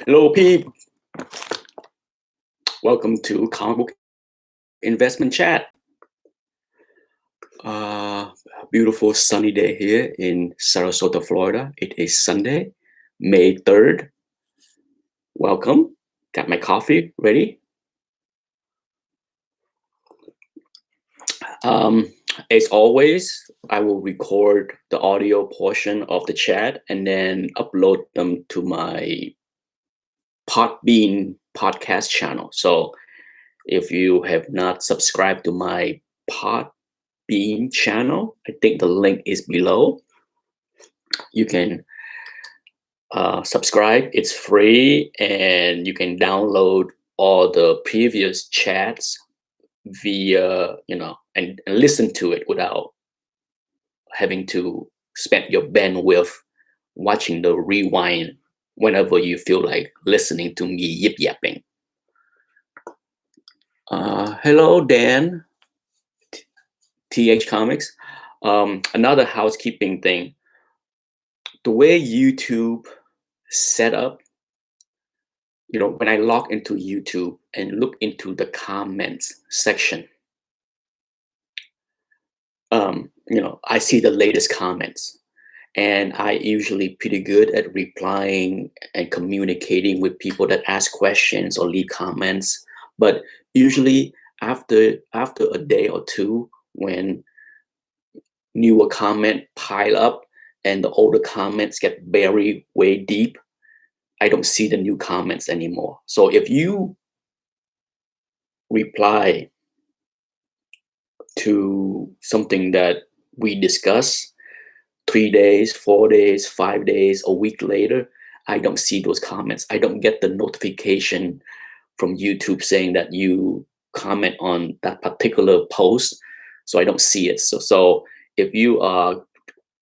Hello, Pete. Welcome to Comic Book Investment Chat. Uh, Beautiful sunny day here in Sarasota, Florida. It is Sunday, May 3rd. Welcome. Got my coffee ready. Um, as always, I will record the audio portion of the chat and then upload them to my Podbean podcast channel. So if you have not subscribed to my Podbean channel, I think the link is below. You can subscribe. It's free, and you can download all the previous chats via, and listen to it without having to spend your bandwidth watching the rewind whenever you feel like listening to me yip yapping. Hello, Dan, TH Comics. Another housekeeping thing. The way YouTube set up, when I log into YouTube and look into the comments section, I see the latest comments, and I usually pretty good at replying and communicating with people that ask questions or leave comments. But usually after a day or two, when newer comment pile up and the older comments get buried way deep, I don't see the new comments anymore. So if you reply to something that we discuss 3 days, 4 days, 5 days, a week later, I don't see those comments. I don't get the notification from YouTube saying that you comment on that particular post. So I don't see it. So if you are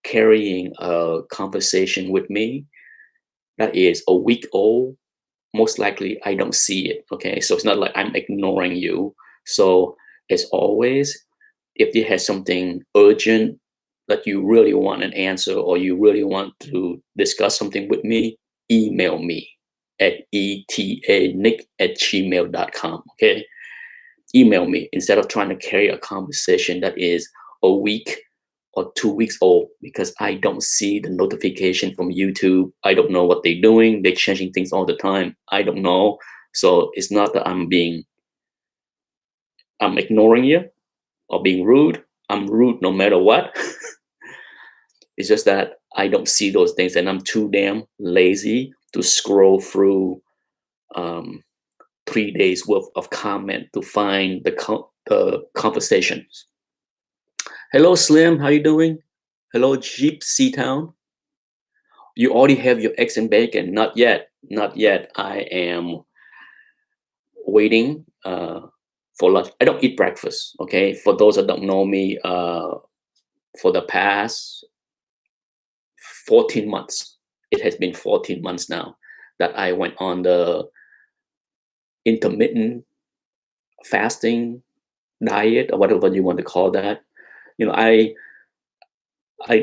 carrying a conversation with me that is a week old, most likely I don't see it. Okay. So it's not like I'm ignoring you. So as always, if you have something urgent that you really want an answer or you really want to discuss something with me, email me at etanick@gmail.com. Okay. Email me instead of trying to carry a conversation that is a week or 2 weeks old, because I don't see the notification from YouTube. I don't know what they're doing. They're changing things all the time. I don't know. So it's not that I'm ignoring you or being rude. I'm rude no matter what. It's just that I don't see those things, and I'm too damn lazy to scroll through 3 days worth of comment to find the conversations. Hello, Slim. How you doing? Hello, Jeep Town. You already have your eggs and bacon? Not yet. Not yet. I am waiting for lunch. I don't eat breakfast. Okay. For those that don't know me, for the past 14 months, it has been 14 months now that I went on the intermittent fasting diet, or whatever you want to call that. I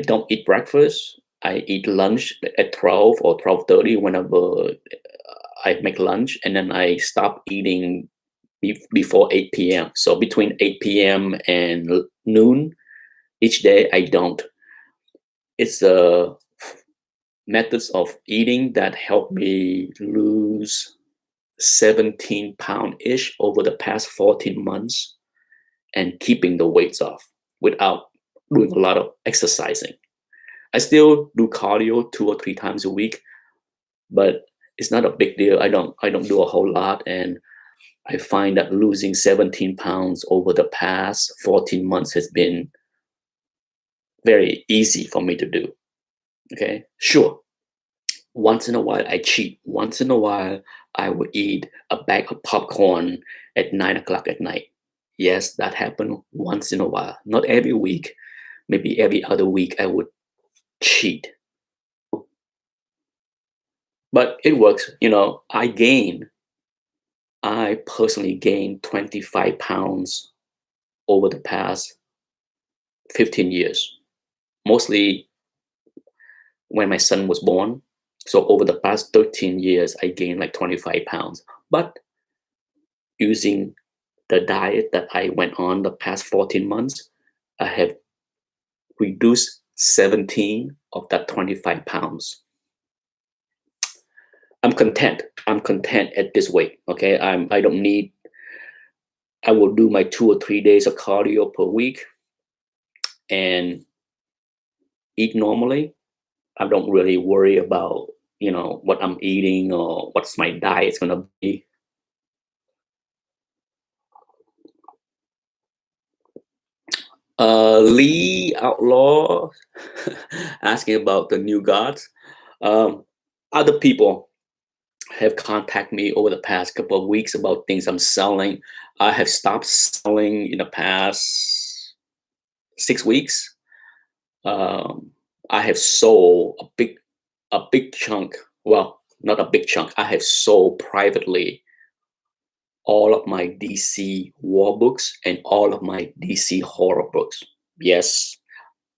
don't eat breakfast. I eat lunch at 12 or 12:30 whenever I make lunch, and then I stop eating before 8 p.m. So between 8 p.m. and noon each day, I don't. It's the methods of eating that help me lose 17 pound-ish over the past 14 months and keeping the weights off without doing a lot of exercising. I still do cardio 2 or 3 times a week, but it's not a big deal. I don't do a whole lot, and I find that losing 17 pounds over the past 14 months has been very easy for me to do. Okay, sure. Once in a while, I cheat. Once in a while, I would eat a bag of popcorn at 9 o'clock at night. Yes, that happened once in a while. Not every week. Maybe every other week, I would cheat. But it works. I personally gained 25 pounds over the past 15 years, mostly when my son was born. So over the past 13 years, I gained like 25 pounds. But using the diet that I went on the past 14 months, I have reduced 17 of that 25 pounds. I'm content. I'm content at this weight. Okay. I don't need, I will do my 2 or 3 days of cardio per week and eat normally. I don't really worry about, what I'm eating or what's my diet's gonna be. Lee Outlaw asking about the new gods. Um, Other people have contacted me over the past couple of weeks about things I'm selling. I have stopped selling in the past 6 weeks. Um, I have sold a big chunk. Well, not a big chunk. I have sold privately all of my DC war books and all of my DC horror books. Yes,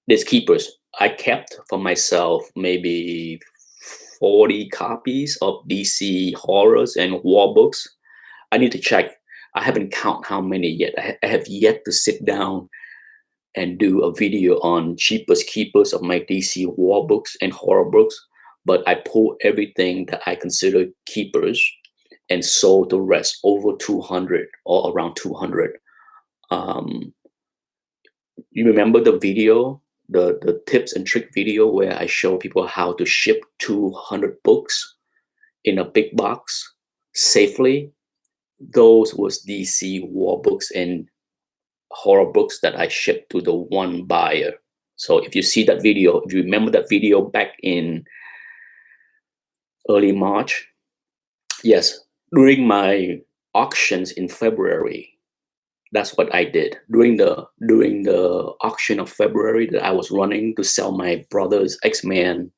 there's keepers. I kept for myself maybe 40 copies of DC horrors and war books. I need to check. I haven't count how many yet. I have yet to sit down and do a video on cheapest keepers of my DC war books and horror books. But I pulled everything that I consider keepers and sold the rest over 200 or around 200. Um, you remember the video, the tips and trick video where I show people how to ship 200 books in a big box safely? Those was DC war books and horror books that I shipped to the one buyer. So if you see that video, if you remember that video back in early March, yes, during my auctions in February, that's what I did. During the auction of February that I was running to sell my brother's X-Men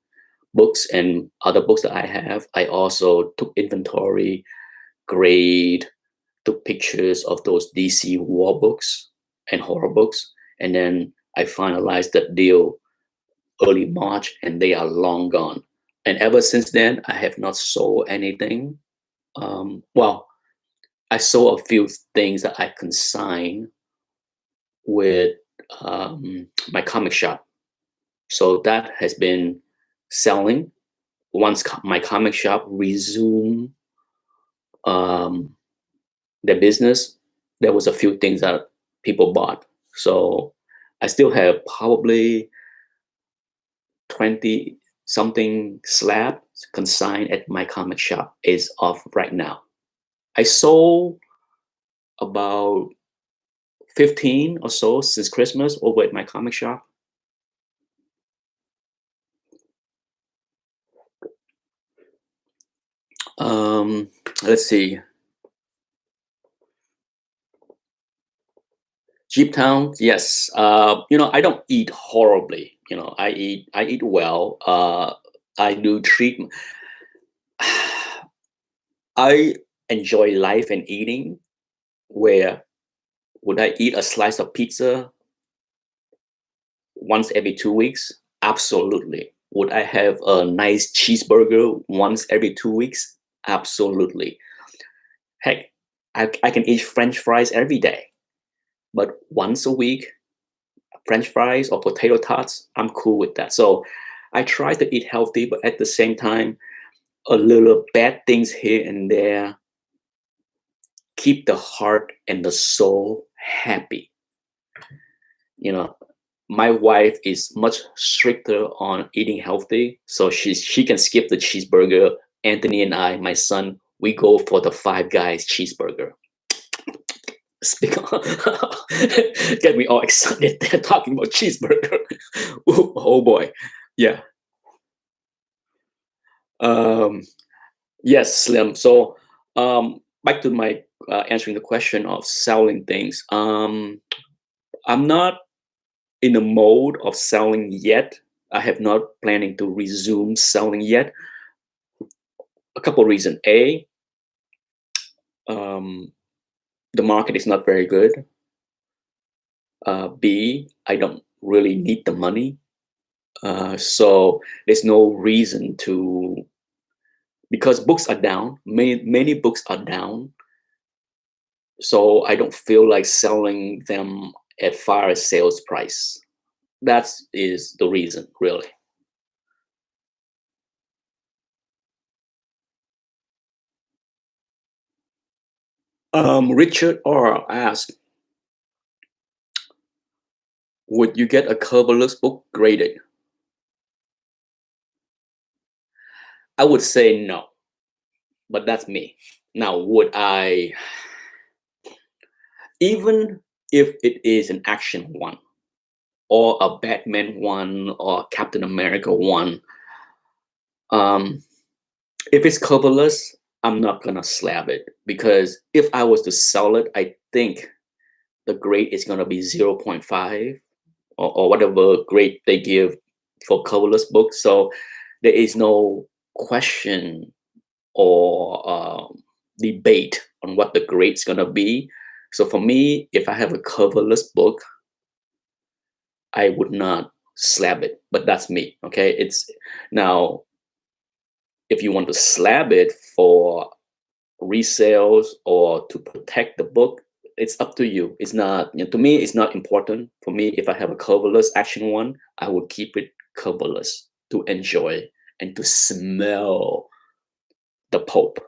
books and other books that I have, I also took inventory, grade, took pictures of those DC war books and horror books, and then I finalized that deal early March, and they are long gone. And ever since then, I have not sold anything. Well, I sold a few things that I consigned with my comic shop. So that has been selling. Once my comic shop resumed um, their business, there was a few things that people bought. So I still have probably 20 something slabs consigned at my comic shop is off right now. I sold about 15 or so since Christmas over at my comic shop. Um, let's see. Jeep Town, yes. I don't eat horribly. I eat well. I do treat. I enjoy life and eating. Where would I eat a slice of pizza once every 2 weeks? Absolutely. Would I have a nice cheeseburger once every 2 weeks? Absolutely. Heck, I can eat French fries every day, but once a week, French fries or potato tots, I'm cool with that. So I try to eat healthy, but at the same time, a little bad things here and there keep the heart and the soul happy. You know, my wife is much stricter on eating healthy, so she can skip the cheeseburger. Anthony and I, my son, we go for the Five Guys cheeseburger. Speak get me all excited there talking about cheeseburger. Ooh, oh boy, yeah. Um, yes, Slim. So back to my answering the question of selling things. I'm not in the mode of selling yet. I have not planning to resume selling yet. A couple reasons. A, um, the market is not very good. B, I don't really need the money. So there's no reason to because books are down. Many books are down, so I don't feel like selling them at fire sales price. That is the reason, really. Richard R asked, would you get a coverless book graded? I would say no, but that's me. Now, would I, even if it is an action one, or a Batman one, or Captain America one, um, if it's coverless, I'm not gonna slab it, because if I was to sell it, I think the grade is gonna be 0.5, or whatever grade they give for coverless books. So there is no question or debate on what the grade's gonna be. So for me, if I have a coverless book, I would not slab it. But that's me. Okay, it's now, if you want to slab it for resales or to protect the book, it's up to you. It's not, to me, it's not important. For me, if I have a coverless action one, I will keep it coverless to enjoy and to smell the pulp.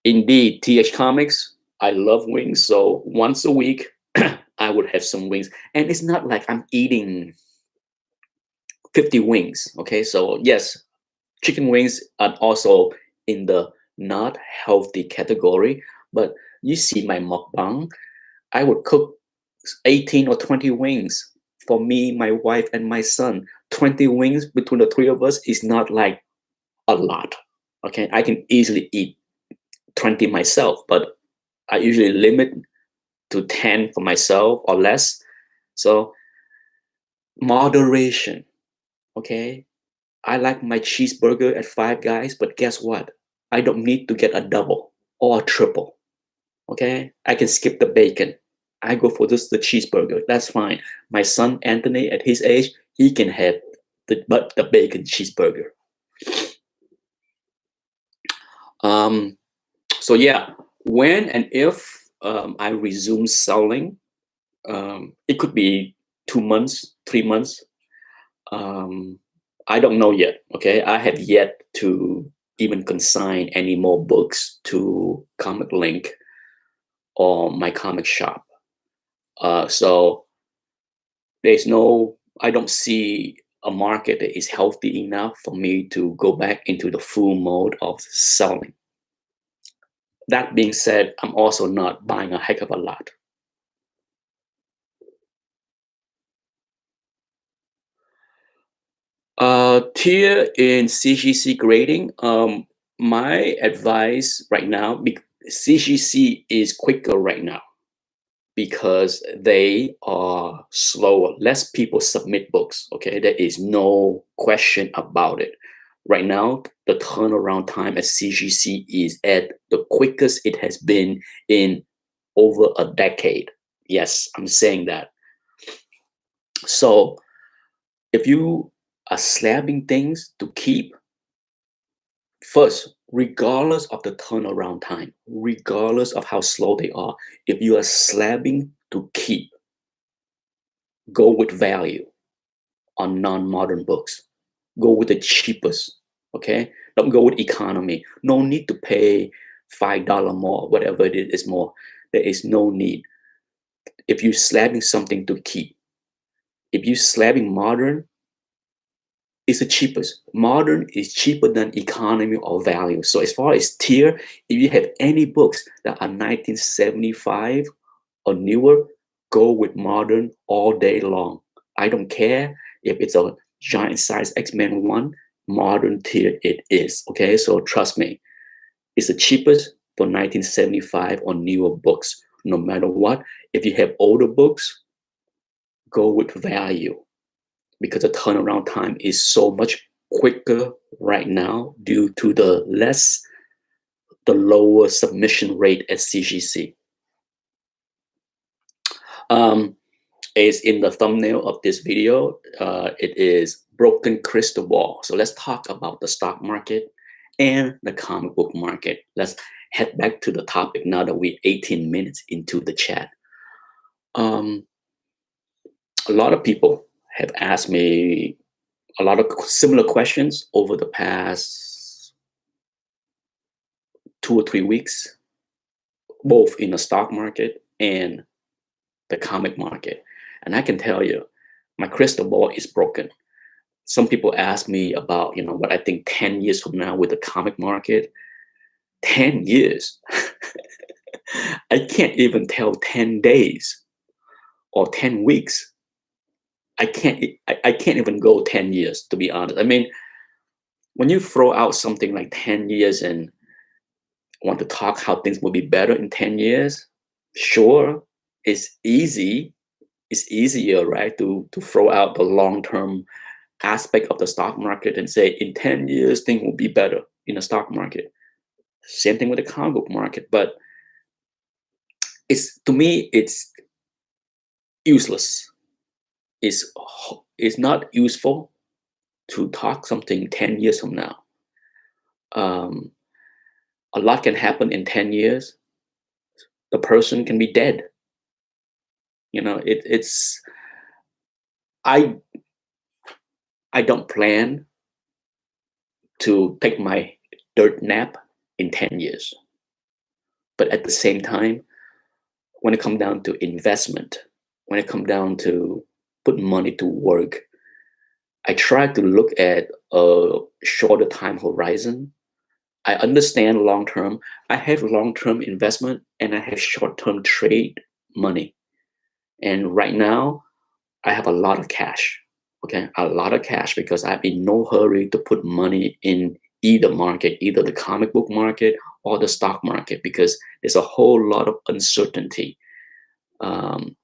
Indeed, TH Comics, I love wings. So once a week, I would have some wings. And it's not like I'm eating 50 wings. Okay. So, yes, chicken wings are also in the not healthy category. But you see my mukbang, I would cook 18 or 20 wings for me, my wife, and my son. 20 wings between the three of us is not like a lot. Okay. I can easily eat 20 myself, but I usually limit to 10 for myself or less. So moderation. Okay. I like my cheeseburger at Five Guys, but guess what? I don't need to get a double or a triple. Okay. I can skip the bacon. I go for just the cheeseburger. That's fine. My son Anthony, at his age, he can have the bacon cheeseburger. Um, so yeah, when and if I resume selling, it could be 2 months, 3 months. Um, I don't know yet. Okay, I have yet to even consign any more books to Comic Link or my comic shop. So there's no, I don't see a market that is healthy enough for me to go back into the full mode of selling. That being said, I'm also not buying a heck of a lot. Tier in CGC grading. My advice right now, CGC is quicker right now because they are slower. Less people submit books. Okay, there is no question about it. Right now, the turnaround time at CGC is at the quickest it has been in over a decade. Yes, I'm saying that. So if you are slabbing things to keep, first, regardless of the turnaround time, regardless of how slow they are, if you are slabbing to keep, go with value on non-modern books. Go with the cheapest. Okay, don't go with economy. No need to pay $5 more, whatever it is more. There is no need. If you're slabbing something to keep, if you're slabbing modern, it's the cheapest. Modern is cheaper than economy or value. So as far as tier, if you have any books that are 1975 or newer, go with modern all day long. I don't care if it's a giant size X-Men one, modern tier it is. Okay, so trust me, it's the cheapest for 1975 or newer books. No matter what, if you have older books, go with value because the turnaround time is so much quicker right now due to the lower submission rate at CGC. Is in the thumbnail of this video. It is broken crystal ball. So let's talk about the stock market and the comic book market. Let's head back to the topic now that we're 18 minutes into the chat. Um, a lot of people have asked me a lot of similar questions over the past 2 or 3 weeks, both in the stock market and the comic market. And I can tell you, my crystal ball is broken. Some people ask me about, what I think 10 years from now with the comic market. 10 years. I can't even tell 10 days or 10 weeks. I can't even go 10 years, to be honest. I mean, when you throw out something like 10 years and want to talk how things will be better in 10 years, sure, it's easy. It's easier, right, to throw out the long-term aspect of the stock market and say in 10 years things will be better in the stock market. Same thing with the comic book market, but to me it's useless. It's not useful to talk something 10 years from now. Um, a lot can happen in 10 years. The person can be dead. It's I I don't plan to take my dirt nap in 10 years. But at the same time, when it comes down to investment, when it comes down to put money to work, I try to look at a shorter time horizon. I understand long term. I have long term investment and I have short term trade money. And right now, I have a lot of cash. Okay, a lot of cash because I'm in no hurry to put money in either market, either the comic book market or the stock market, because there's a whole lot of uncertainty. Um,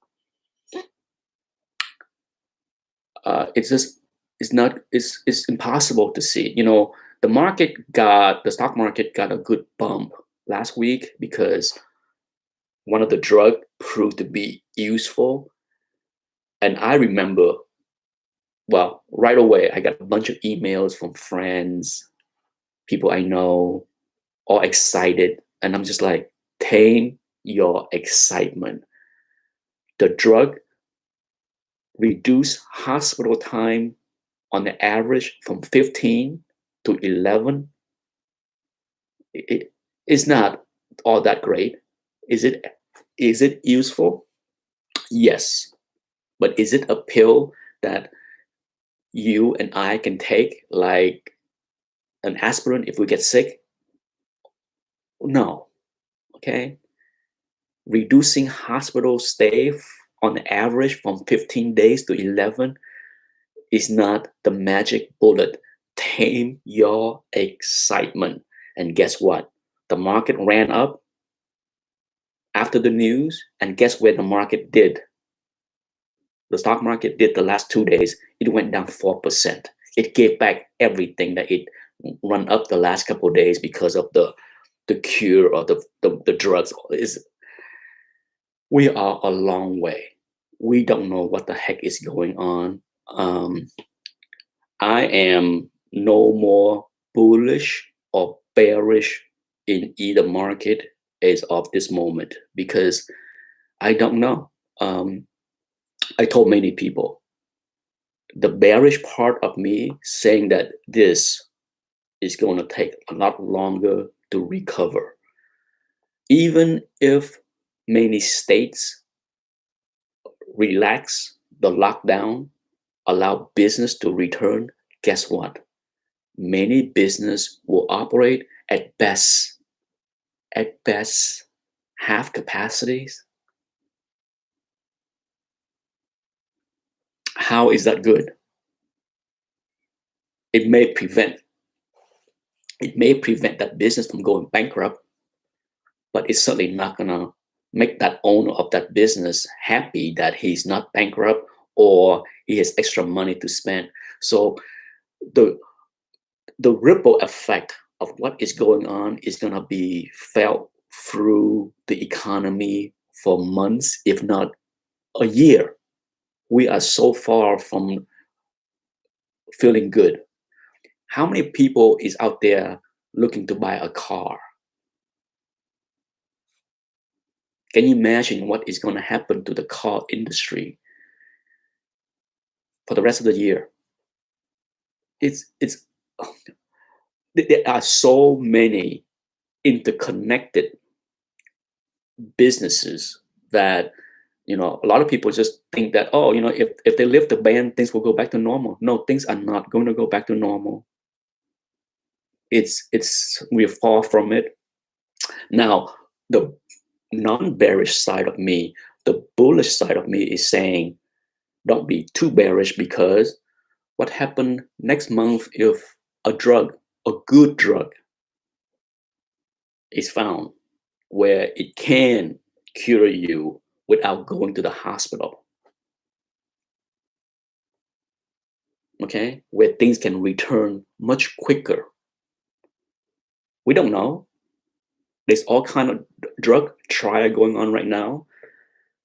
it's just it's impossible to see. The stock market got a good bump last week because one of the drug proved to be useful. And I remember, well, right away I got a bunch of emails from friends, people I know, all excited, and I'm just like, tame your excitement. The drug reduced hospital time on the average from 15 to 11. It's not all that great. Is it useful? Yes. But is it a pill that you and I can take like an aspirin if we get sick? No. Okay. Reducing hospital stay on average from 15 days to 11 is not the magic bullet. Tame your excitement. And guess what? The market ran up after the news, and guess where the market did? The stock market did the last 2 days. It went down 4%. It gave back everything that it run up the last couple of days because of the cure or the drugs. We are a long way. We don't know what the heck is going on. I am no more bullish or bearish in either market as of this moment because I don't know. I told many people the bearish part of me saying that this is going to take a lot longer to recover. Even if many states relax the lockdown, allow business to return, guess what? Many business will operate at best, half capacities. How is that good? It may prevent that business from going bankrupt, but it's certainly not gonna make that owner of that business happy that he's not bankrupt or he has extra money to spend. So the ripple effect of what is going on is going to be felt through the economy for months, if not a year. We are so far feeling good. How many people is out there looking to buy a car? Can you imagine what is going to happen to the car industry for the rest of the year? It's there are so many interconnected businesses that a lot of people just think that, oh, if they lift the ban, things will go back to normal. No, things are not going to go back to normal. It's we're far from it. Now, the non-bearish side of me, the bullish side of me is saying, don't be too bearish, because what happened next month if a drug, a good drug, is found where it can cure you without going to the hospital? Okay, where things can return much quicker. We don't know. There's all kind of drug trial going on right now.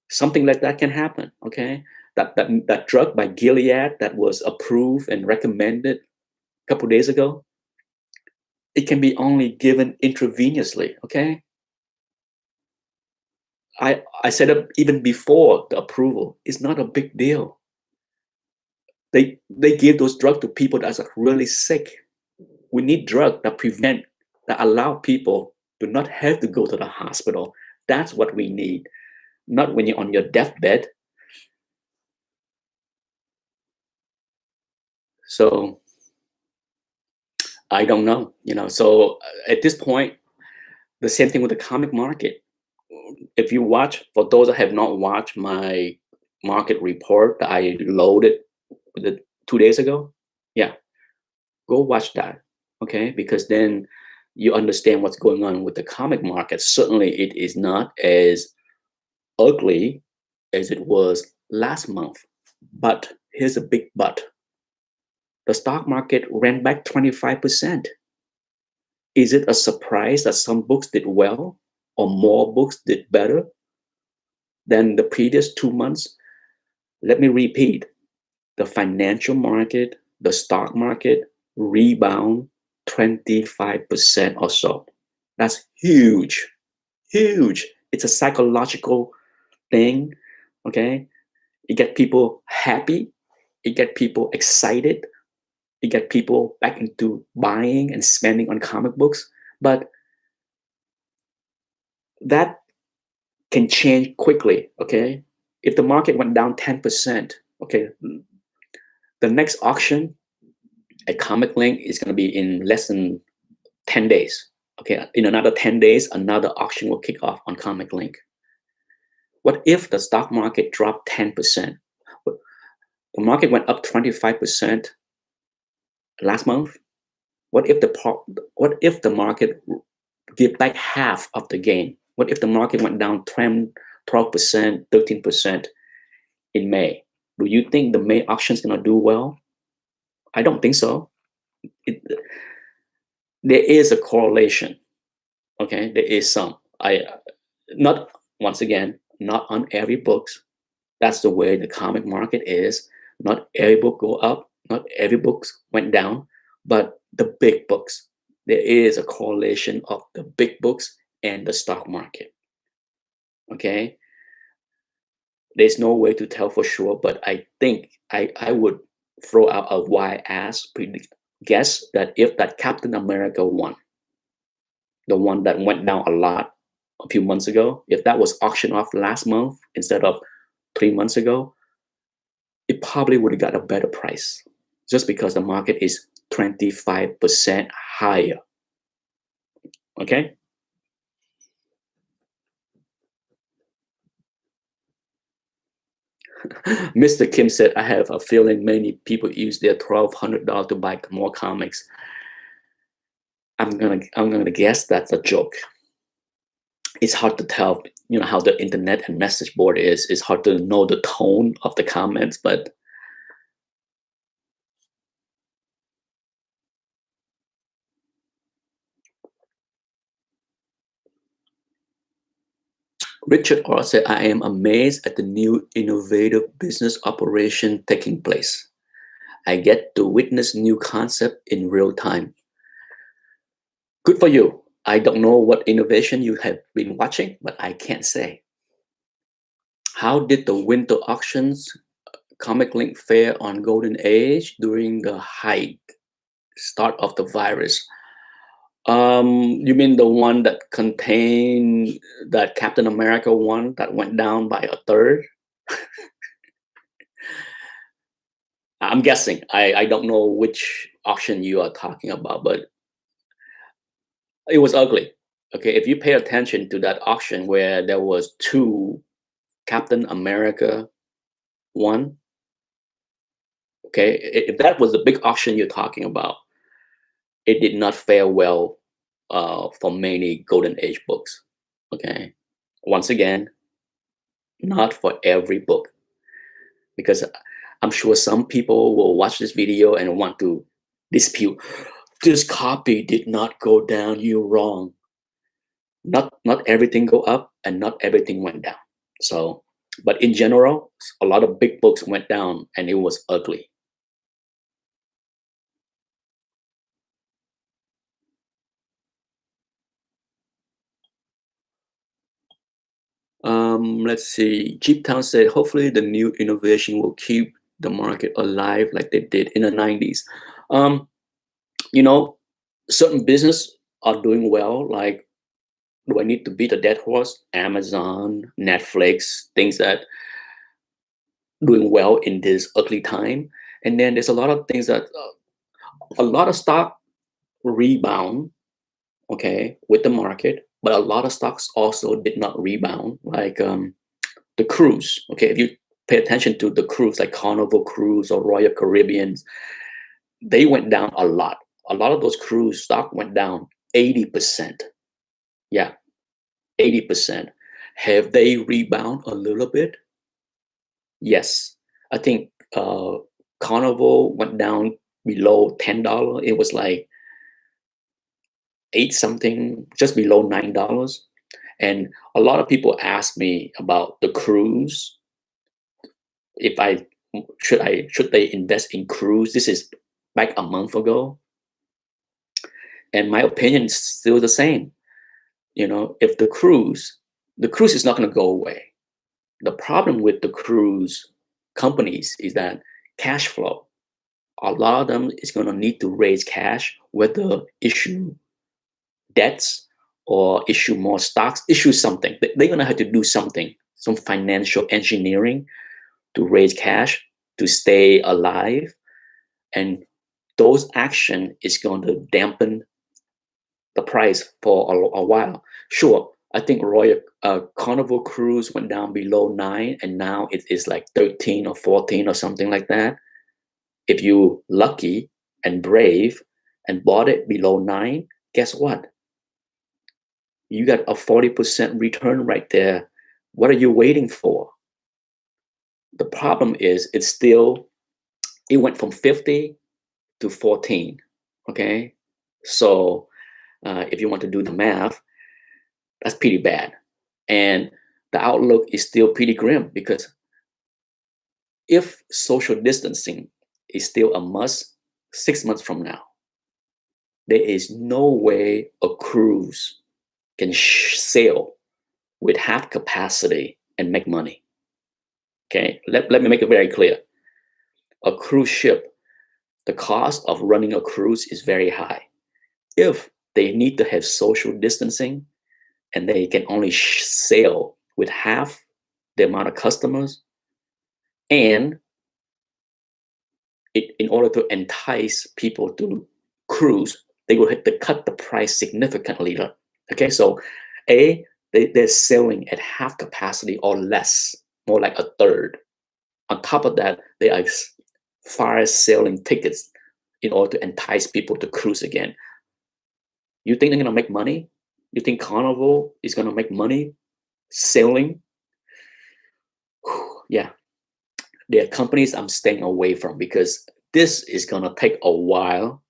Something like that can happen. Okay, that drug by Gilead that was approved and recommended a couple days ago, it can be only given intravenously. Okay, I said it even before the approval. It's not a big deal. They give those drugs to people that are really sick. We need drugs that allow people to not have to go to the hospital. That's what we need. Not when you're on your deathbed. So I don't know. So at this point, the same thing with the comic market. If you watch, for those that have not watched my market report that I loaded 2 days ago, yeah, go watch that. Okay, because then you understand what's going on with the comic market. Certainly, it is not as ugly as it was last month. But here's a big but. The stock market ran back 25%. Is it a surprise that some books did well or more books did better than the previous 2 months? Let me repeat. The financial market, the stock market rebound 25% or so. That's huge. Huge. It's a psychological thing. Okay. You get people happy. You get people excited. You get people back into buying and spending on comic books. But that can change quickly. Okay. If the market went down 10%, okay, the next auction at Comic Link is going to be in less than 10 days. Okay. In another 10 days, another auction will kick off on Comic Link. What if the stock market dropped 10%? The market went up 25% last month. What if the market give back half of the gain? What if the market went down 10, 12%, 13% in May? Do you think the May auction is going to do well? I don't think so. There is a correlation. Okay, there is some. Not once again, not on every books. That's the way the comic market is. Not every book go up. Not every books went down. But the big books, there is a correlation of the big books and the stock market. Okay, there's no way to tell for sure, but I think I would throw out a wide ass guess that if that Captain America one, the one that went down a lot a few months ago, if that was auctioned off last month instead of 3 months ago, it probably would have got a better price, just because the market is 25% higher. Okay. Mr. Kim said, I have a feeling many people use their $1,200 to buy more comics. I'm gonna guess that's a joke. It's hard to tell, how the internet and message board is. It's hard to know the tone of the comments, but Richard R said, I am amazed at the new innovative business operation taking place. I get to witness new concept in real time. Good for you. I don't know what innovation you have been watching, but I can't say. How did the winter auctions Comic Link fare on Golden Age during the height start of the virus? You mean the one that contained that Captain America one that went down by a third? I'm guessing. I don't know which auction you are talking about, but it was ugly. Okay, if you pay attention to that auction where there was two Captain America one, okay, if that was the big auction you're talking about, it did not fare well for many Golden Age books. Okay, once again, not for every book, because I'm sure some people will watch this video and want to dispute this copy did not go down. You're wrong. Not everything go up and not everything went down. So, but in general, a lot of big books went down and it was ugly. Let's see. Jeep Town said, hopefully the new innovation will keep the market alive like they did in the 90s. Um, you know, certain business are doing well. Like, do I need to beat a dead horse? Amazon, Netflix, things that doing well in this ugly time. And then there's a lot of things that a lot of stock rebound, okay, with the market, but a lot of stocks also did not rebound, like the cruise. Okay, if you pay attention to the cruise, like Carnival Cruise or Royal Caribbean, they went down a lot. A lot of those cruise stock went down 80%. Yeah, 80%. Have they rebound a little bit? Yes. I think Carnival went down below $10. It was like eight something, just below $9. And a lot of people ask me about the cruise. If should they invest in cruise? This is like a month ago, and my opinion is still the same. If the cruise is not going to go away. The problem with the cruise companies is that cash flow. A lot of them is going to need to raise cash, whether issue debts or issue more stocks, issue something. They're going to have to do something, some financial engineering to raise cash to stay alive. And those action is going to dampen the price for a while. Sure, I think Royal Carnival Cruise went down below 9 and now it is like 13 or 14 or something like that. If you lucky and brave and bought it below 9, guess what? You got a 40% return right there. What are you waiting for? The problem is it went from 50 to 14. Okay. So if you want to do the math, that's pretty bad. And the outlook is still pretty grim because if social distancing is still a must 6 months from now, there is no way a cruise can sail with half capacity and make money. Okay, let me make it very clear. A cruise ship, the cost of running a cruise is very high. If they need to have social distancing and they can only sail with half the amount of customers, and in order to entice people to cruise, they will have to cut the price significantly. Okay, so they're selling at half capacity or less, more like a third. On top of that, they are fire selling tickets in order to entice people to cruise again. You think they're gonna make money? You think Carnival is gonna make money selling? Yeah, there are companies I'm staying away from because this is gonna take a while.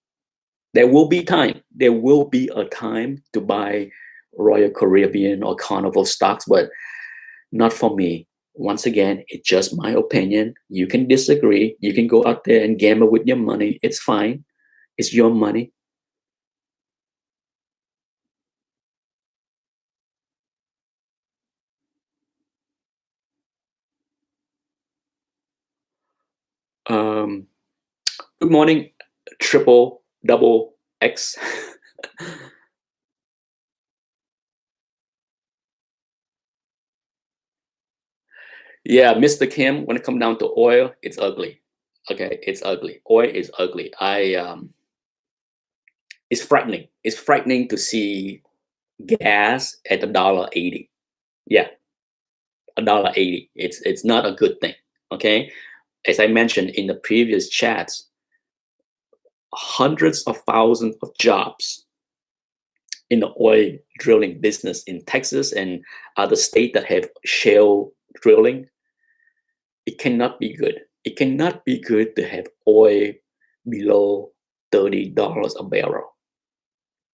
There will be time. There will be a time to buy Royal Caribbean or Carnival stocks, but not for me. Once again, it's just my opinion. You can disagree. You can go out there and gamble with your money. It's fine. It's your money. Um, Good morning, triple, double X. Yeah, Mr. Kim, when it comes down to oil, it's ugly. Okay, it's ugly. Oil is ugly. It's frightening. It's frightening to see gas at $1.80. Yeah, $1.80. It's not a good thing. Okay, as I mentioned in the previous chats, hundreds of thousands of jobs in the oil drilling business in Texas and other states that have shale drilling. It cannot be good. It cannot be good to have oil below $30 a barrel.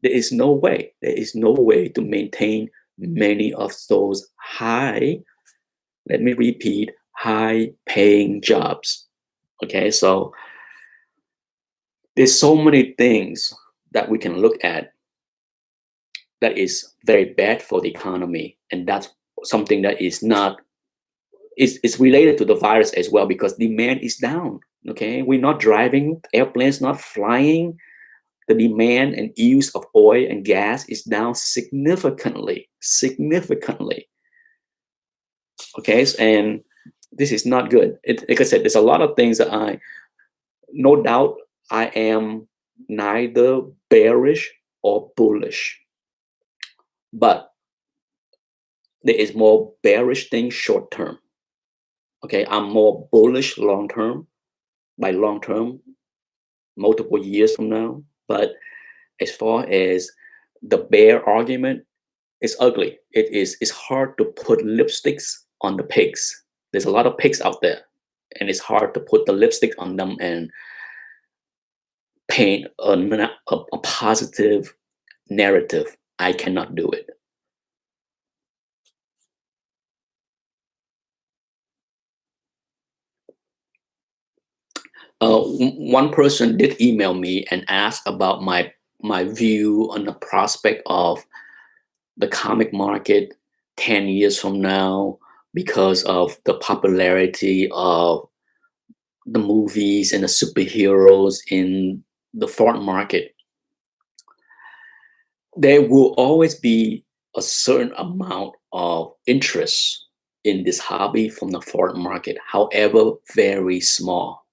There is no way. There is no way to maintain many of those high, let me repeat, high paying jobs. Okay, so there's so many things that we can look at that is very bad for the economy. And that's something that is not, is related to the virus as well because demand is down. Okay, we're not driving, airplanes not flying. The demand and use of oil and gas is down significantly, significantly. Okay, and this is not good. Like I said, there's a lot of things that no doubt, I am neither bearish or bullish, but there is more bearish thing short term. Okay, I'm more bullish long term. By long term, multiple years from now. But as far as the bear argument, it's ugly. It's hard to put lipsticks on the pigs. There's a lot of pigs out there, and it's hard to put the lipstick on them and paint a positive narrative. I cannot do it. One person did email me and ask about my view on the prospect of the comic market 10 years from now because of the popularity of the movies and the superheroes in the foreign market. There will always be a certain amount of interest in this hobby from the foreign market, however, very small,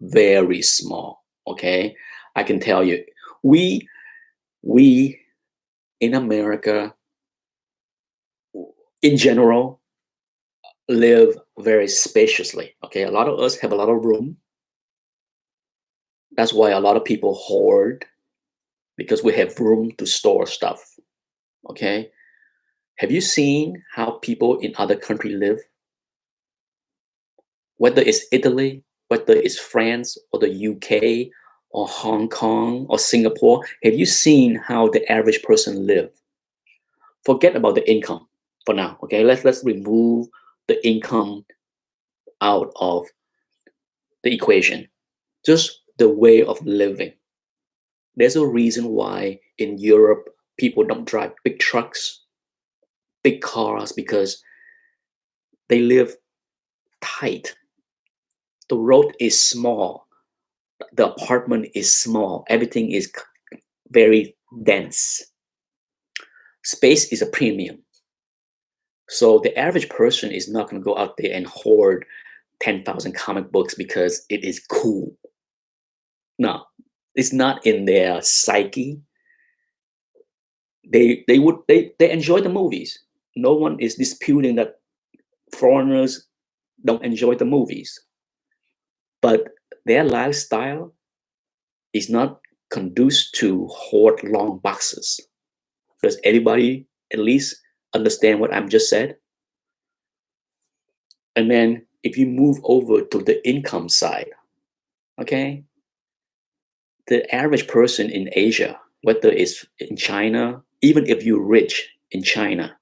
very small. Okay, I can tell you, we we in America, in general, live very spaciously. Okay, a lot of us have a lot of room. That's why a lot of people hoard because we have room to store stuff. Okay, have you seen how people in other countries live? Whether it's Italy, whether it's France or the UK or Hong Kong or Singapore, have you seen how the average person live? Forget about the income for now. Okay, let's remove the income out of the equation. Just the way of living. There's a reason why in Europe people don't drive big trucks, big cars, because they live tight. The road is small, the apartment is small, everything is very dense. Space is a premium. So the average person is not going to go out there and hoard 10,000 comic books because it is cool. No, it's not in their psyche. They enjoy the movies. No one is disputing that foreigners don't enjoy the movies, but their lifestyle is not conducive to hoard long boxes. Does anybody at least understand what I'm just said? And then if you move over to the income side, okay, the average person in Asia, whether it's in China, even if you're rich in China,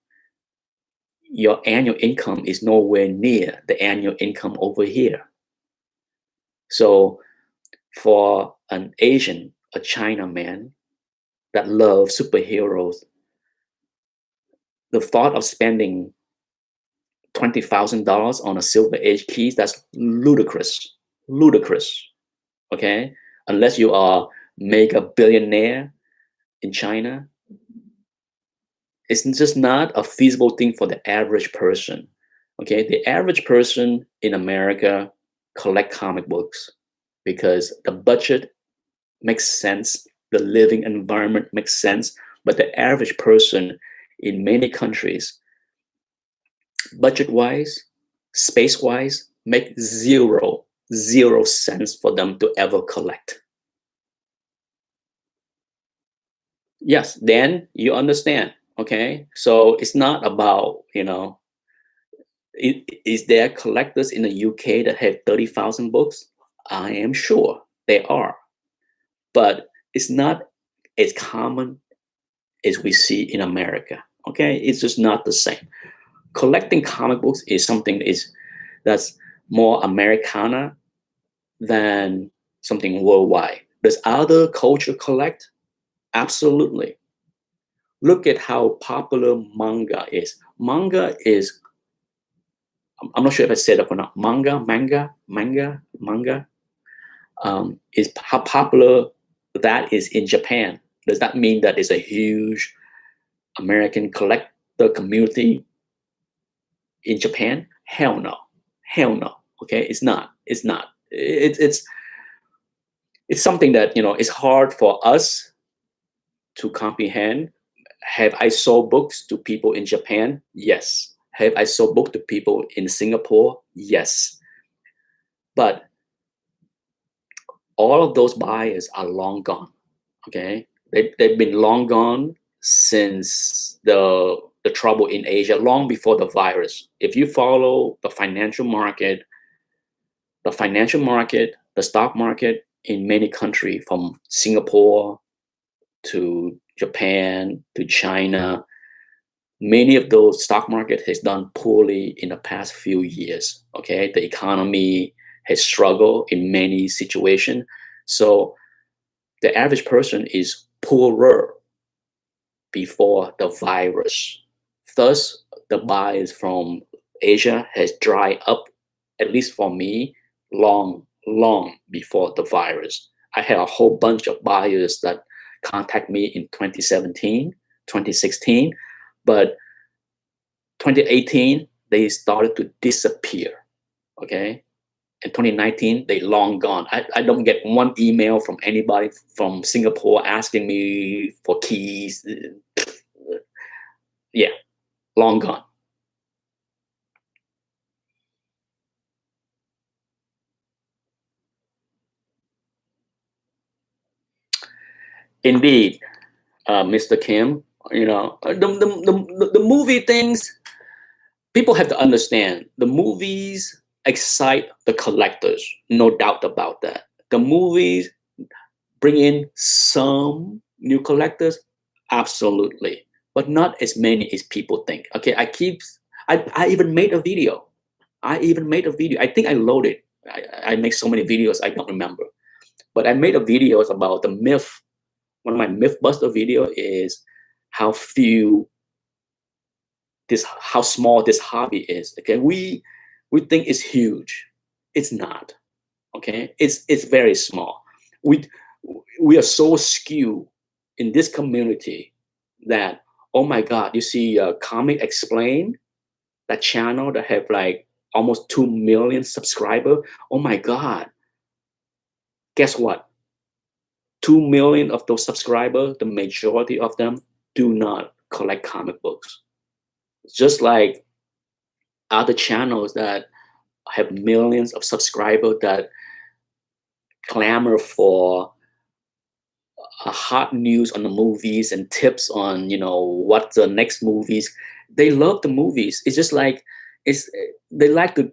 your annual income is nowhere near the annual income over here. So for an Asian, a China man that loves superheroes, the thought of spending $20,000 on a Silver Age keys, that's ludicrous. Ludicrous. Okay? Unless you are mega billionaire in China, it's just not a feasible thing for the average person. Okay? The average person in America collect comic books because the budget makes sense, the living environment makes sense, but the average person in many countries, budget-wise, space-wise, make zero sense for them to ever collect. Yes, then you understand. Okay, so it's not about, is there collectors in the UK that have 30,000 books? I am sure they are, but it's not as common as we see in America. Okay, it's just not the same. Collecting comic books is something that's more Americana than something worldwide. Does other culture collect? Absolutely. Look at how popular manga is. Manga is, I'm not sure if I said it or not. Manga is how popular that is in Japan. Does that mean that it's a huge American collector community in Japan? Hell no. Hell no. Okay, it's not. It's not. It's something that it's hard for us to comprehend. Have I sold books to people in Japan? Yes. Have I sold books to people in Singapore? Yes. But all of those buyers are long gone. Okay, they've been long gone since the trouble in Asia, long before the virus. If you follow the financial market, the stock market in many countries, from Singapore to Japan to China, many of those stock market has done poorly in the past few years. Okay, the economy has struggled in many situations. So the average person is poorer before the virus. Thus, the buyers from Asia has dried up, at least for me, long before the virus. I had a whole bunch of buyers that contact me in 2017, 2016, but 2018, they started to disappear, okay? In 2019, they long gone. I don't get one email from anybody from Singapore asking me for keys. Yeah, long gone. Indeed, Mr. Kim, the movie things, people have to understand, the movies excite the collectors, no doubt about that. The movies bring in some new collectors, absolutely, but not as many as people think. Okay, I even made a video. I think I loaded. I make so many videos I don't remember, but I made a video about the myth. One of my MythBuster video is how how small this hobby is. Okay, we think it's huge. It's not. Okay, it's very small. We are so skewed in this community that, oh my God, you see Comic Explain, that channel that have like almost 2 million subscribers. Oh my God, guess what? 2 million of those subscribers, the majority of them do not collect comic books. Just like other channels that have millions of subscribers that clamor for hot news on the movies and tips on what the next movies. They love the movies. It's just like they like to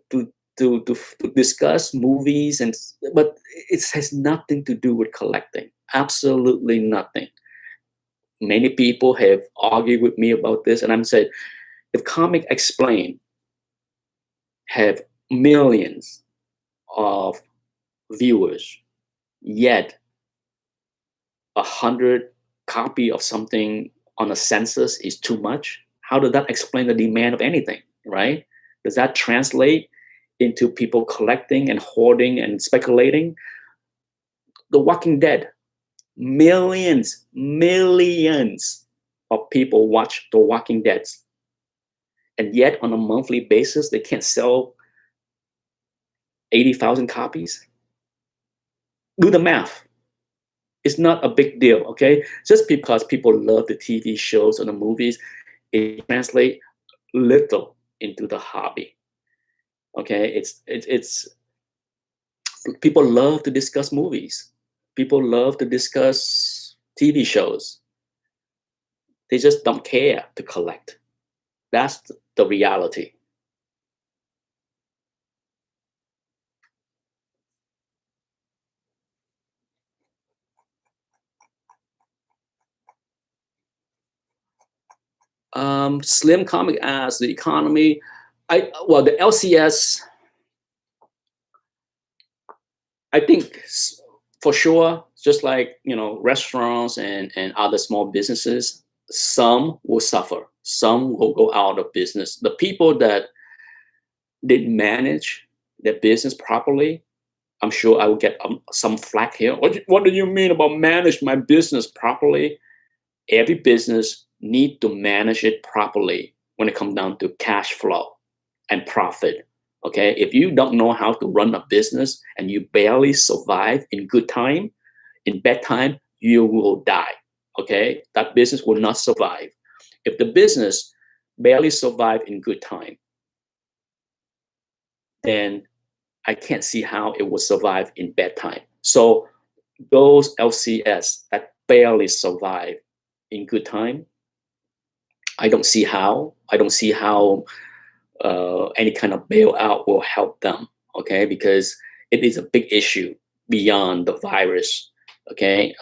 discuss movies, but it has nothing to do with collecting. Absolutely nothing. Many people have argued with me about this, and I'm said If Comic Explain have millions of viewers, yet 100 copy of something on a census is too much, how does that explain the demand of anything, right? Does that translate into people collecting and hoarding and speculating? The Walking Dead, millions of people watch The Walking Dead, and yet on a monthly basis they can't sell 80,000 copies. Do the math. It's not a big deal, okay? Just because people love the TV shows or the movies, it translates little into the hobby. Okay, it's people love to discuss movies. People love to discuss TV shows. They just don't care to collect. That's the reality. Slim Comic as the economy. The LCS. I think for sure, just like restaurants and other small businesses, some will suffer. Some will go out of business. The people that didn't manage their business properly, I'm sure I will get some flack here. What do you mean about manage my business properly? Every business need to manage it properly when it comes down to cash flow and profit. Okay, if you don't know how to run a business and you barely survive in good time, in bad time, you will die. Okay, that business will not survive. If the business barely survive in good time, then I can't see how it will survive in bad time. So those LCS that barely survive in good time, I don't see how. I don't see how any kind of bailout will help them. Okay, because it is a big issue beyond the virus. Okay,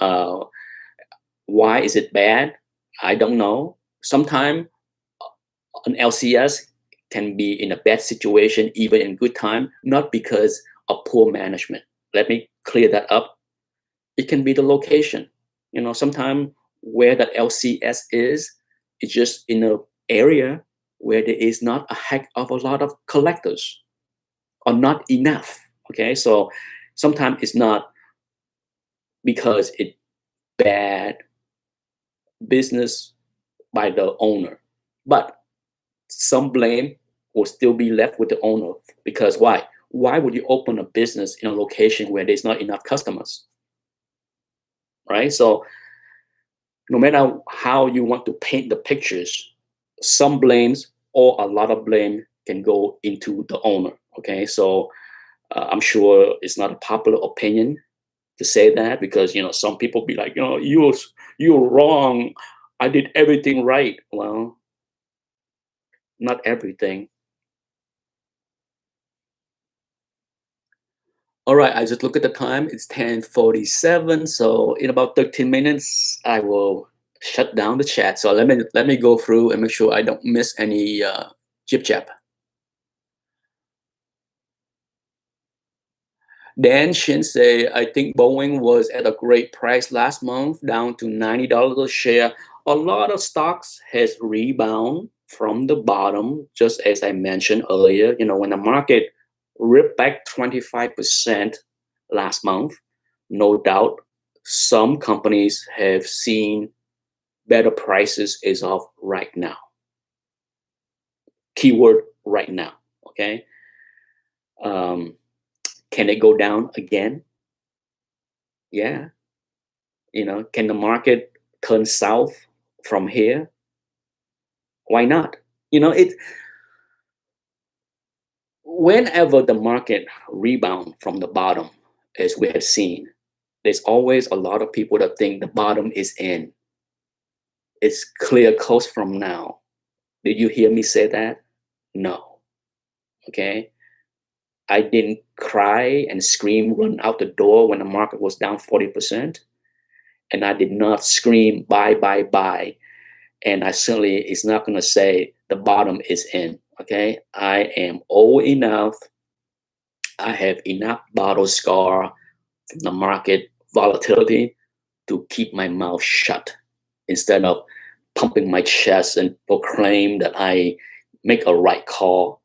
why is it bad? I don't know. Sometimes an LCS can be in a bad situation even in good time, not because of poor management. Let me clear that up. It can be the location. Sometimes where that LCS is, it's just in an area where there is not a heck of a lot of collectors or not enough. Okay, so sometimes it's not because it's bad business by the owner, but some blame will still be left with the owner, because why? Why would you open a business in a location where there's not enough customers? Right? So no matter how you want to paint the pictures, some blames or a lot of blame can go into the owner. Okay, so I'm sure it's not a popular opinion to say that, because some people be like, you're wrong. I did everything right. Well, not everything. All right, I just look at the time. It's 10:47. So in about 13 minutes, I will shut down the chat. So let me go through and make sure I don't miss any jib jab. Dan Shinsei, I think Boeing was at a great price last month, down to $90 a share. A lot of stocks has rebound from the bottom, just as I mentioned earlier. When the market ripped back 25% last month, no doubt some companies have seen better prices as of right now. Keyword right now, okay? Can it go down again? Yeah. Can the market turn south from here? Why not? Whenever the market rebound from the bottom, as we have seen, there's always a lot of people that think the bottom is in. It's clear coast from now. Did you hear me say that? No. Okay. I didn't cry and scream, run out the door when the market was down 40%. And I did not scream, buy, buy, buy, and I certainly is not going to say the bottom is in. Okay, I am old enough. I have enough battle scar from the market volatility to keep my mouth shut instead of pumping my chest and proclaim that I make a right call.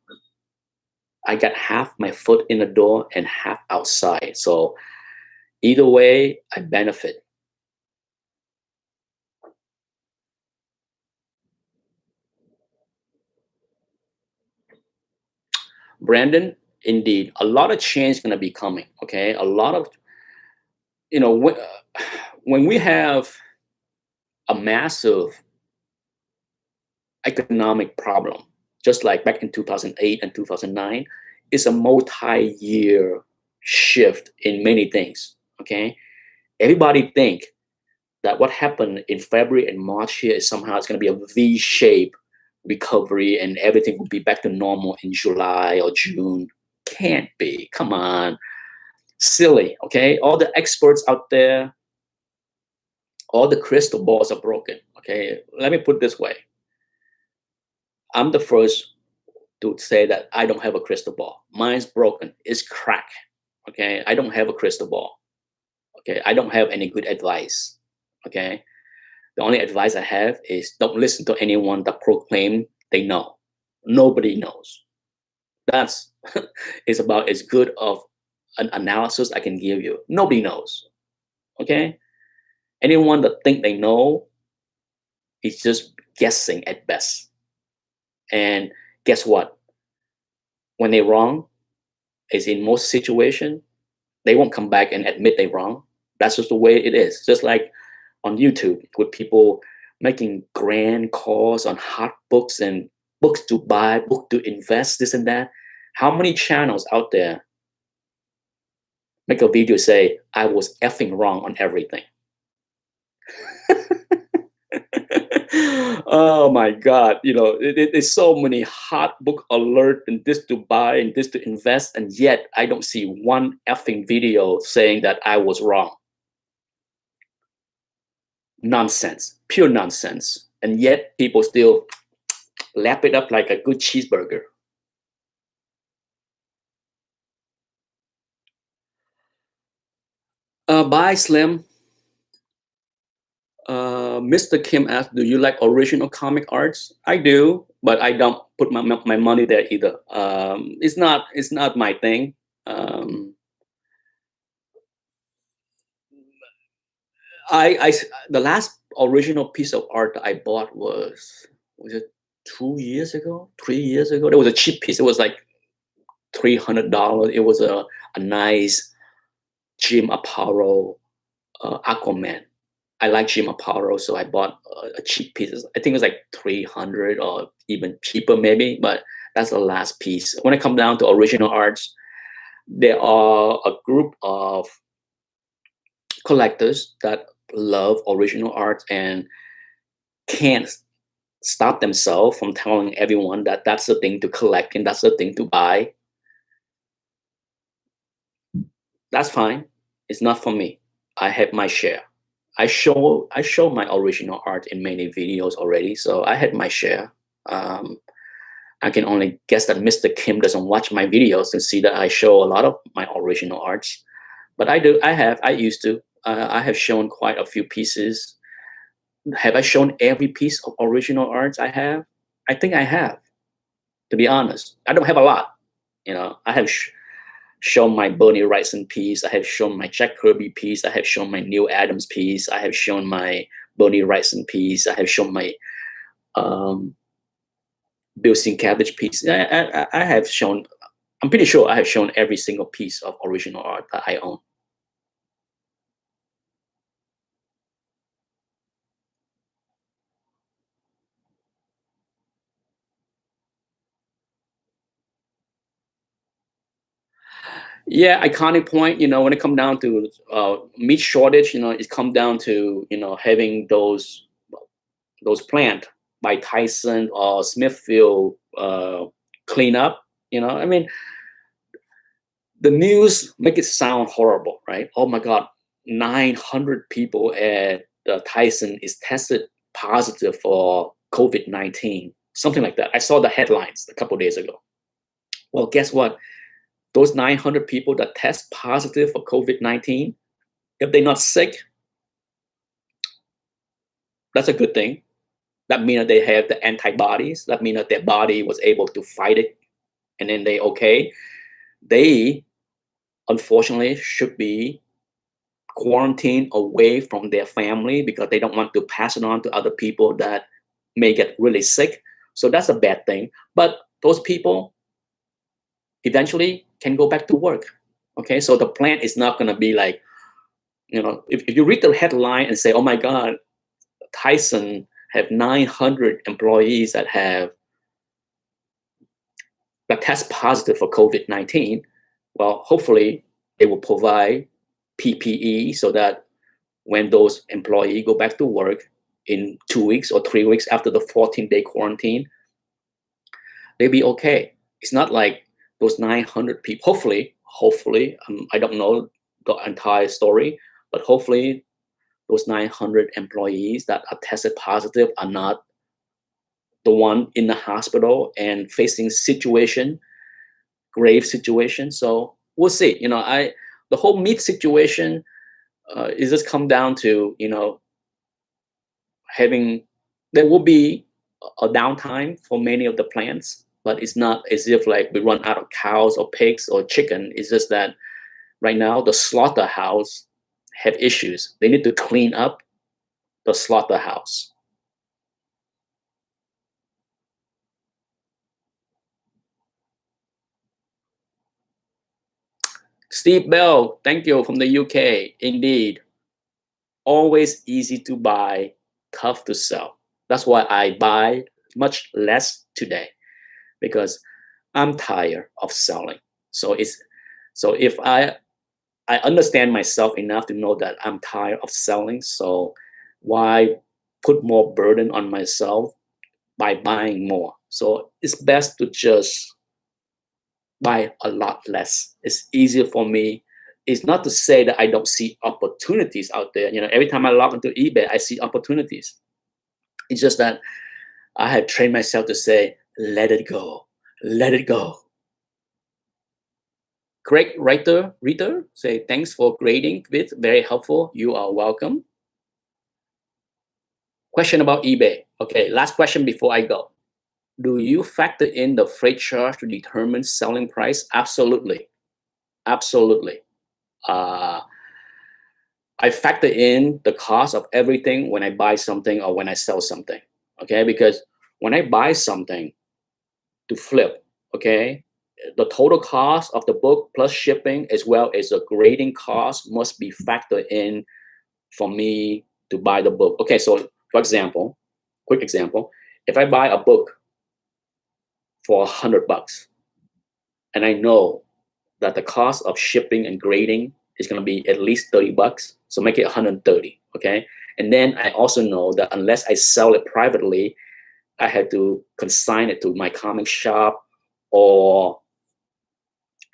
I got half my foot in the door and half outside. So either way, I benefit. Brandon, indeed, a lot of change is going to be coming. Okay, a lot of when we have a massive economic problem, just like back in 2008 and 2009, it's a multi-year shift in many things. Okay, everybody think that what happened in February and March here is somehow it's going to be a V-shaped recovery and everything will be back to normal in July or June. Can't be. Come on. Silly. Okay. All the experts out there, all the crystal balls are broken. Okay. Let me put it this way. I'm the first to say that I don't have a crystal ball. Mine's broken. It's cracked. Okay. I don't have a crystal ball. Okay. I don't have any good advice. Okay. The only advice I have is don't listen to anyone that proclaim they know. Nobody knows. That's is about as good of an analysis I can give you. Nobody knows. Okay? Anyone that think they know is just guessing at best. And guess what? When they're wrong, is in most situation, they won't come back and admit they're wrong. That's just the way it is. Just like on YouTube with people making grand calls on hot books and books to buy, book to invest, this and that. How many channels out there make a video say, I was effing wrong on everything? Oh my God. There's so many hot book alert and this to buy and this to invest. And yet I don't see one effing video saying that I was wrong. Nonsense, pure nonsense. And yet people still lap it up like a good cheeseburger. Bye, Slim. Mr. Kim asked, "Do you like original comic arts?" I do, but I don't put my money there either. It's not my thing. Um, I the last original piece of art I bought was it 2 years ago, 3 years ago? There was a cheap piece. It was like $300. It was a nice Jim Aparo Aquaman. I like Jim Aparo, so I bought a cheap piece. I think it was like 300 or even cheaper, maybe. But that's the last piece. When it comes down to original arts, there are a group of collectors that love original art and can't stop themselves from telling everyone that that's the thing to collect and that's the thing to buy. That's fine. It's not for me. I have my share. I show my original art in many videos already, so I had my share. Um, I can only guess that Mr. Kim doesn't watch my videos to see that I show a lot of my original arts, but I do. I used to. I have shown quite a few pieces. Have I shown every piece of original arts I have? I think I have. To be honest, I don't have a lot. I have shown my Bernie Wrightson piece. I have shown my Jack Kirby piece. I have shown my Neil Adams piece. I have shown my Bernie Wrightson piece. I have shown my um, Bill Sienkiewicz piece. I have shown. I'm pretty sure I have shown every single piece of original art that I own. Yeah, iconic point. When it come down to meat shortage, it come down to having those plant by Tyson or Smithfield clean up. I mean, the news make it sound horrible, right? Oh my God, 900 people at Tyson is tested positive for COVID-19, something like that. I saw the headlines a couple of days ago. Well, guess what? Those 900 people that test positive for COVID-19, if they're not sick, that's a good thing. That means that they have the antibodies. That means that their body was able to fight it, and then they okay. They unfortunately should be quarantined away from their family because they don't want to pass it on to other people that may get really sick. So that's a bad thing. But those people eventually can go back to work. Okay, so the plant is not going to be like, if you read the headline and say, oh my God, Tyson have 900 employees that test positive for COVID-19. Well, hopefully they will provide PPE so that when those employees go back to work in 2 weeks or 3 weeks after the 14-day quarantine, they'll be okay. It's not like those 900 people, hopefully, I don't know the entire story, but hopefully those 900 employees that are tested positive are not the one in the hospital and facing grave situation. So we'll see. The whole meat situation is just come down to there will be a downtime for many of the plants, but it's not as if like we run out of cows or pigs or chicken. It's just that right now the slaughterhouse have issues. They need to clean up the slaughterhouse. Steve Bell, thank you from the UK. Indeed, always easy to buy, tough to sell. That's why I buy much less today, because I'm tired of selling. So if I understand myself enough to know that I'm tired of selling, so why put more burden on myself by buying more? So it's best to just buy a lot less. It's easier for me. It's not to say that I don't see opportunities out there. Every time I log into eBay, I see opportunities. It's just that I have trained myself to say, let it go, let it go. Greg Reader, say thanks for grading with, very helpful. You are welcome. Question about eBay. Okay, last question before I go. Do you factor in the freight charge to determine selling price? Absolutely. Absolutely. I factor in the cost of everything when I buy something or when I sell something. Okay, because when I buy something to flip, okay, the total cost of the book plus shipping as well as the grading cost must be factored in for me to buy the book. Okay, so for example, quick example, if I buy a book for $100 and I know that the cost of shipping and grading is going to be at least $30, so make it 130, okay? And then I also know that unless I sell it privately, I had to consign it to my comic shop or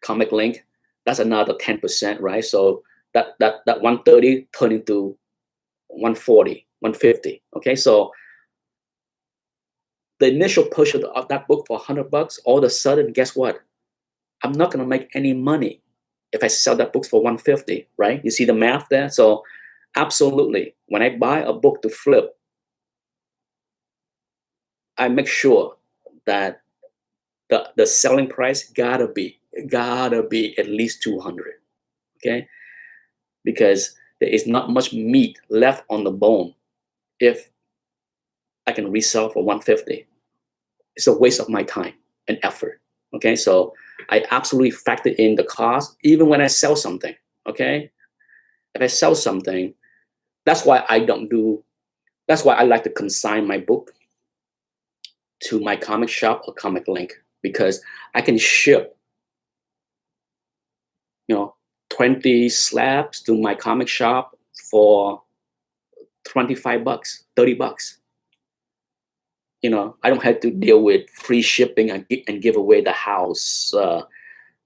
Comic Link. That's another 10%, right? So that 130 turn into 140, 150, okay? So the initial push of that book for $100, all of a sudden, guess what? I'm not going to make any money if I sell that book for 150, right? You see the math there? So absolutely, when I buy a book to flip, I make sure that the selling price gotta be at least 200, okay? Because there is not much meat left on the bone if I can resell for 150. It's a waste of my time and effort, okay? So I absolutely factor in the cost even when I sell something, okay? If I sell something, that's why I like to consign my book to my comic shop or Comic Link, because I can ship 20 slabs to my comic shop for $25, $30. I don't have to deal with free shipping and give away the house.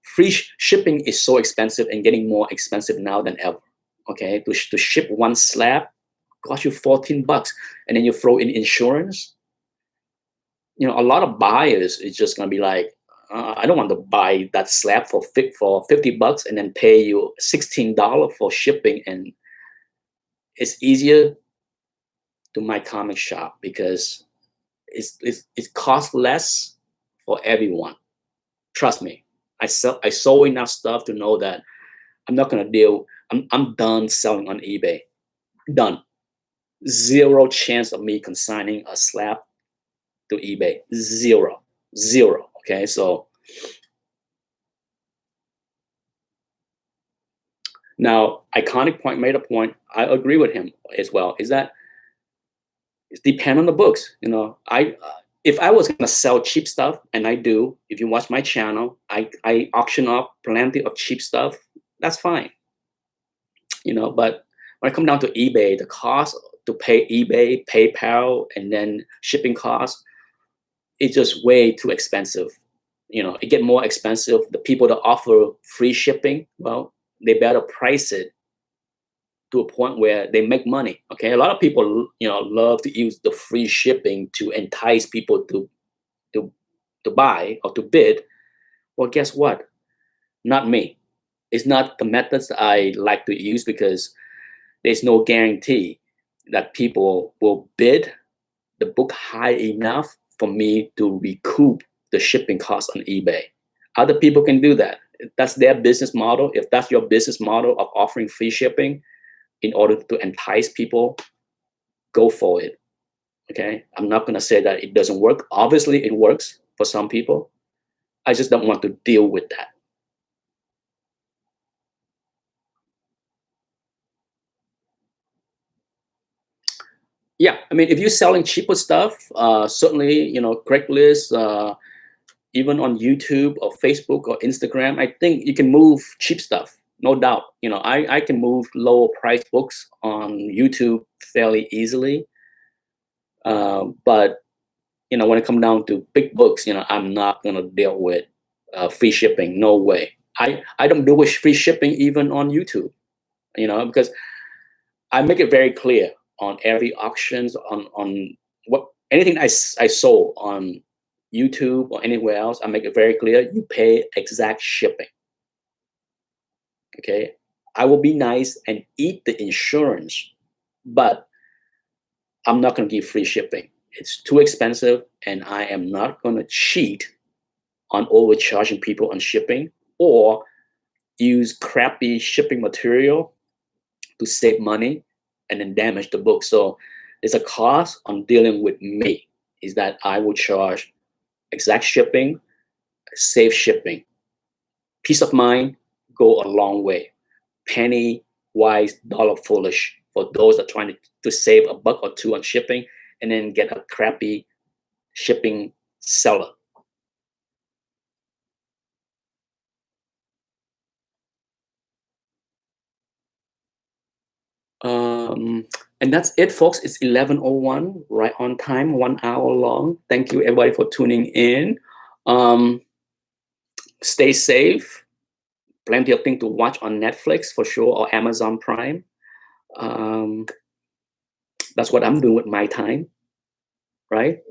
Free shipping is so expensive and getting more expensive now than ever. Okay, to ship one slab cost you $14, and then you throw in insurance. A lot of buyers is just gonna be like, I don't want to buy that slab for $50 and then pay you $16 for shipping. And it's easier to my comic shop because it costs less for everyone. Trust me, I sold enough stuff to know that I'm not gonna deal. I'm done selling on eBay. Done. Zero chance of me consigning a slab to eBay. Zero. Okay, so now Iconic Point made a point. I agree with him as well. Is that it depends on the books. If I was gonna sell cheap stuff, and I do, if you watch my channel, I auction off plenty of cheap stuff. That's fine. But when it comes down to eBay, the cost to pay eBay, PayPal, and then shipping costs, it's just way too expensive. It get more expensive. The people that offer free shipping, well, they better price it to a point where they make money. Okay, a lot of people, love to use the free shipping to entice people to buy or to bid. Well, guess what? Not me. It's not the methods that I like to use because there's no guarantee that people will bid the book high enough for me to recoup the shipping costs on eBay. Other people can do that. That's their business model. If that's your business model of offering free shipping in order to entice people, go for it. Okay, I'm not going to say that it doesn't work. Obviously, it works for some people. I just don't want to deal with that. Yeah, I mean, if you're selling cheaper stuff, certainly, Craigslist, even on YouTube or Facebook or Instagram, I think you can move cheap stuff, no doubt. I can move lower price books on YouTube fairly easily. But when it comes down to big books, I'm not gonna deal with free shipping. No way. I don't do with free shipping even on YouTube. Because I make it very clear on every auctions on what anything I sold on YouTube or anywhere else. I make it very clear you pay exact shipping. Okay, I will be nice and eat the insurance, but I'm not going to give free shipping. It's too expensive, and I am not going to cheat on overcharging people on shipping or use crappy shipping material to save money and then damage the book. So there's a cost on dealing with me, is that I will charge exact shipping, safe shipping. Peace of mind go a long way. Penny wise, dollar foolish for those that are trying to save a buck or two on shipping and then get a crappy shipping seller. And that's it, folks. It's 11:01, right on time, 1 hour long. Thank you, everybody, for tuning in. Stay safe. Plenty of things to watch on Netflix for sure, or Amazon Prime. That's what I'm doing with my time, right?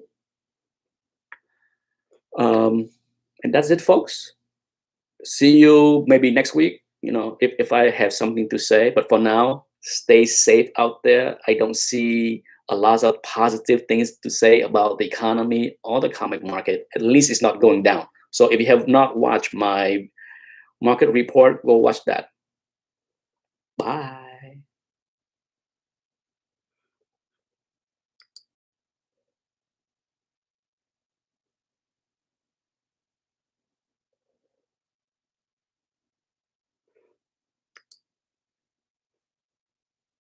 And that's it, folks. See you maybe next week, if I have something to say. But for now, stay safe out there. I don't see a lot of positive things to say about the economy or the comic market. At least it's not going down. So if you have not watched my market report, go watch that. Bye.